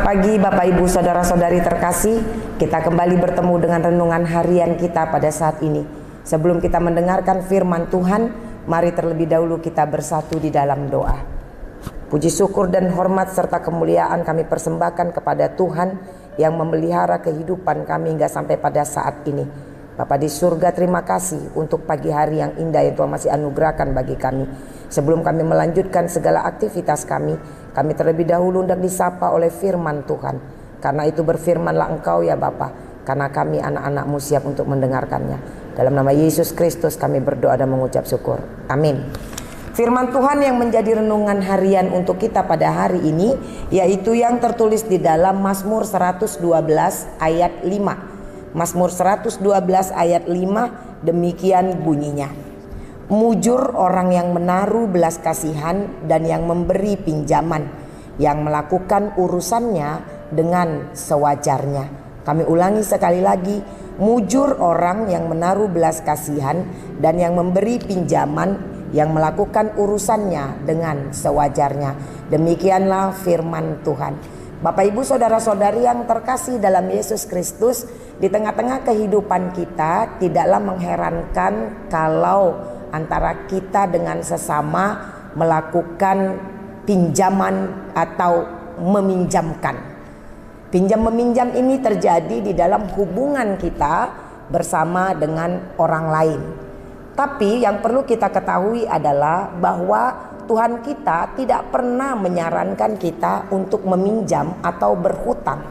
Selamat pagi Bapak Ibu Saudara-saudari terkasih. Kita kembali bertemu dengan renungan harian kita pada saat ini. Sebelum kita mendengarkan firman Tuhan, mari terlebih dahulu kita bersatu di dalam doa. Puji syukur dan hormat serta kemuliaan kami persembahkan kepada Tuhan yang memelihara kehidupan kami hingga sampai pada saat ini. Bapa di surga, terima kasih untuk pagi hari yang indah yang Tuhan masih anugerahkan bagi kami. Sebelum kami melanjutkan segala aktivitas kami terlebih dahulu hendak disapa oleh firman Tuhan. Karena itu berfirmanlah Engkau ya Bapa, karena kami anak-anak-Mu siap untuk mendengarkannya. Dalam nama Yesus Kristus kami berdoa dan mengucap syukur. Amin. Firman Tuhan yang menjadi renungan harian untuk kita pada hari ini, yaitu yang tertulis di dalam Mazmur 112 ayat 5. Mazmur 112 ayat 5 demikian bunyinya. Mujur orang yang menaruh belas kasihan dan yang memberi pinjaman, yang melakukan urusannya dengan sewajarnya. Kami ulangi sekali lagi, mujur orang yang menaruh belas kasihan dan yang memberi pinjaman, yang melakukan urusannya dengan sewajarnya. Demikianlah firman Tuhan. Bapak Ibu Saudara-saudari yang terkasih dalam Yesus Kristus, di tengah-tengah kehidupan kita tidaklah mengherankan kalau antara kita dengan sesama melakukan pinjaman atau meminjamkan. Pinjam-meminjam ini terjadi di dalam hubungan kita bersama dengan orang lain. Tapi yang perlu kita ketahui adalah bahwa Tuhan kita tidak pernah menyarankan kita untuk meminjam atau berhutang.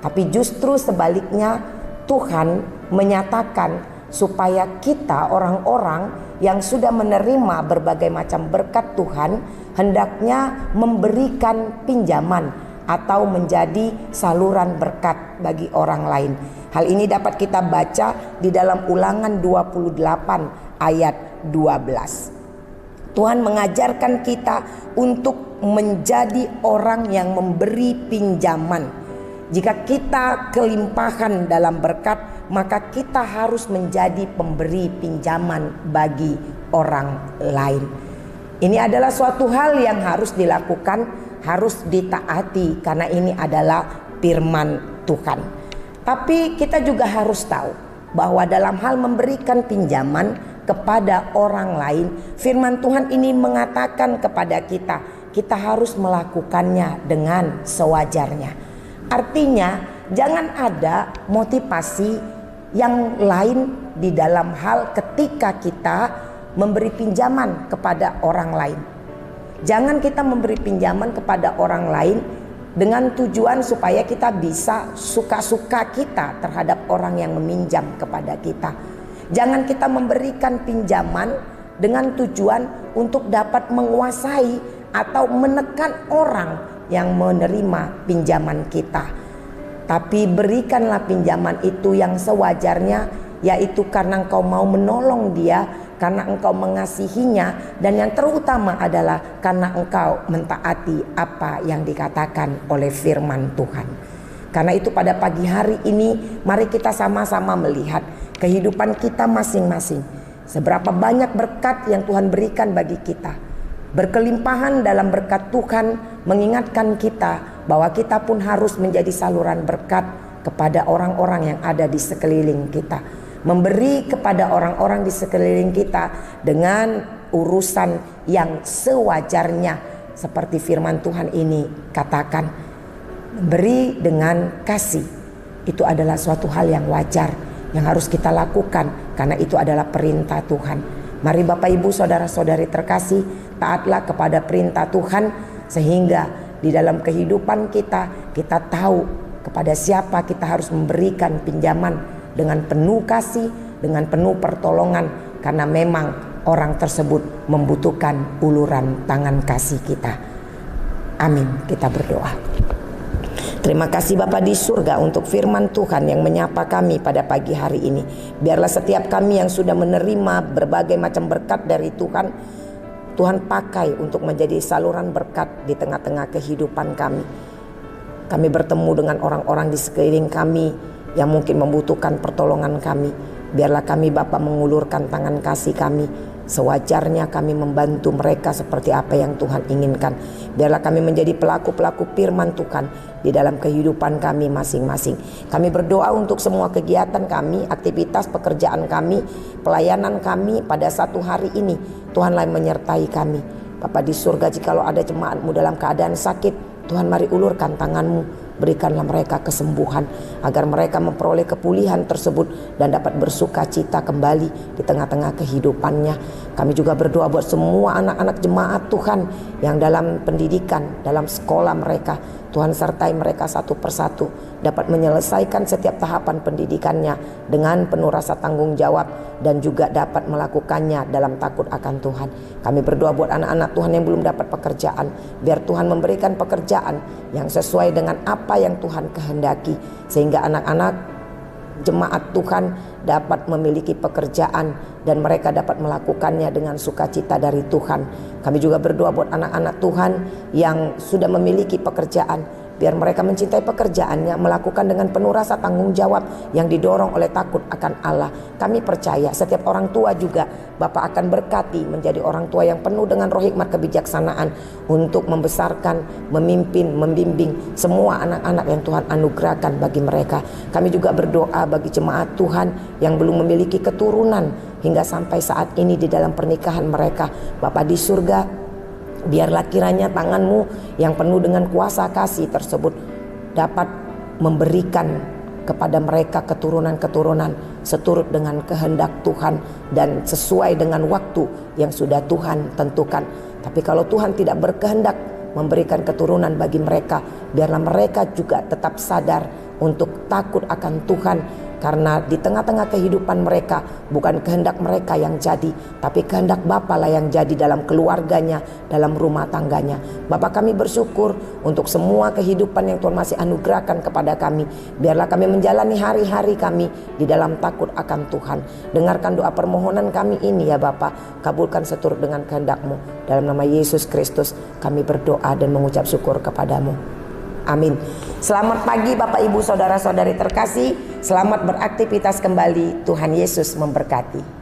Tapi justru sebaliknya, Tuhan menyatakan supaya kita orang-orang yang sudah menerima berbagai macam berkat Tuhan hendaknya memberikan pinjaman atau menjadi saluran berkat bagi orang lain. Hal ini dapat kita baca di dalam Ulangan 28 ayat 12. Tuhan mengajarkan kita untuk menjadi orang yang memberi pinjaman. Jika kita kelimpahan dalam berkat, maka kita harus menjadi pemberi pinjaman bagi orang lain. Ini adalah suatu hal yang harus dilakukan, harus ditaati, karena ini adalah firman Tuhan. Tapi kita juga harus tahu bahwa dalam hal memberikan pinjaman kepada orang lain, firman Tuhan ini mengatakan kepada kita, kita harus melakukannya dengan sewajarnya. Artinya jangan ada motivasi yang lain di dalam hal ketika kita memberi pinjaman kepada orang lain. Jangan kita memberi pinjaman kepada orang lain dengan tujuan supaya kita bisa suka-suka kita terhadap orang yang meminjam kepada kita. Jangan kita memberikan pinjaman dengan tujuan untuk dapat menguasai atau menekan orang yang menerima pinjaman kita. Tapi berikanlah pinjaman itu yang sewajarnya, yaitu karena engkau mau menolong dia, karena engkau mengasihinya, dan yang terutama adalah karena engkau mentaati apa yang dikatakan oleh firman Tuhan. Karena itu pada pagi hari ini mari kita sama-sama melihat kehidupan kita masing-masing. Seberapa banyak berkat yang Tuhan berikan bagi kita. Berkelimpahan dalam berkat Tuhan mengingatkan kita bahwa kita pun harus menjadi saluran berkat kepada orang-orang yang ada di sekeliling kita. Memberi kepada orang-orang di sekeliling kita dengan urusan yang sewajarnya. Seperti firman Tuhan ini katakan, beri dengan kasih. Itu adalah suatu hal yang wajar yang harus kita lakukan, karena itu adalah perintah Tuhan. Mari Bapak Ibu Saudara-saudari terkasih, taatlah kepada perintah Tuhan, sehingga di dalam kehidupan kita tahu kepada siapa kita harus memberikan pinjaman dengan penuh kasih, dengan penuh pertolongan, karena memang orang tersebut membutuhkan uluran tangan kasih kita. Amin. Kita berdoa. Terima kasih Bapa di surga untuk firman Tuhan yang menyapa kami pada pagi hari ini. Biarlah setiap kami yang sudah menerima berbagai macam berkat dari Tuhan, Tuhan pakai untuk menjadi saluran berkat di tengah-tengah kehidupan kami. Kami bertemu dengan orang-orang di sekeliling kami yang mungkin membutuhkan pertolongan kami. Biarlah kami Bapa mengulurkan tangan kasih kami, Sewajarnya kami membantu mereka seperti apa yang Tuhan inginkan. Biarlah kami menjadi pelaku-pelaku firman Tuhan di dalam kehidupan kami masing-masing. Kami berdoa untuk semua kegiatan kami, aktivitas pekerjaan kami, pelayanan kami pada satu hari ini. Tuhanlah menyertai kami. Bapa di surga, jikalau ada jemaat-Mu dalam keadaan sakit, Tuhan mari ulurkan tangan-Mu. Berikanlah mereka kesembuhan agar mereka memperoleh kepulihan tersebut dan dapat bersuka cita kembali di tengah-tengah kehidupannya. Kami juga berdoa buat semua anak-anak jemaat Tuhan yang dalam pendidikan, dalam sekolah mereka. Tuhan sertai mereka satu persatu dapat menyelesaikan setiap tahapan pendidikannya dengan penuh rasa tanggung jawab dan juga dapat melakukannya dalam takut akan Tuhan. Kami berdoa buat anak-anak Tuhan yang belum dapat pekerjaan, biar Tuhan memberikan pekerjaan yang sesuai dengan apa yang Tuhan kehendaki, sehingga anak-anak jemaat Tuhan dapat memiliki pekerjaan dan mereka dapat melakukannya dengan sukacita dari Tuhan. Kami juga berdoa buat anak-anak Tuhan yang sudah memiliki pekerjaan, biar mereka mencintai pekerjaannya, melakukan dengan penuh rasa tanggung jawab yang didorong oleh takut akan Allah. Kami percaya setiap orang tua juga Bapak akan berkati menjadi orang tua yang penuh dengan roh hikmat kebijaksanaan untuk membesarkan, memimpin, membimbing semua anak-anak yang Tuhan anugerahkan bagi mereka. Kami juga berdoa bagi jemaat Tuhan yang belum memiliki keturunan hingga sampai saat ini di dalam pernikahan mereka. Bapa di surga, biarlah kiranya tangan-Mu yang penuh dengan kuasa kasih tersebut dapat memberikan kepada mereka keturunan-keturunan seturut dengan kehendak Tuhan dan sesuai dengan waktu yang sudah Tuhan tentukan. Tapi kalau Tuhan tidak berkehendak memberikan keturunan bagi mereka, biarlah mereka juga tetap sadar untuk takut akan Tuhan, karena di tengah-tengah kehidupan mereka bukan kehendak mereka yang jadi, tapi kehendak Bapa lah yang jadi dalam keluarganya, dalam rumah tangganya. Bapa, kami bersyukur untuk semua kehidupan yang Tuhan masih anugerahkan kepada kami. Biarlah kami menjalani hari-hari kami di dalam takut akan Tuhan. Dengarkan doa permohonan kami ini ya Bapa, kabulkan seturut dengan kehendak-Mu. Dalam nama Yesus Kristus kami berdoa dan mengucap syukur kepadamu. Amin. Selamat pagi Bapak Ibu Saudara-saudari terkasih. Selamat beraktivitas kembali. Tuhan Yesus memberkati.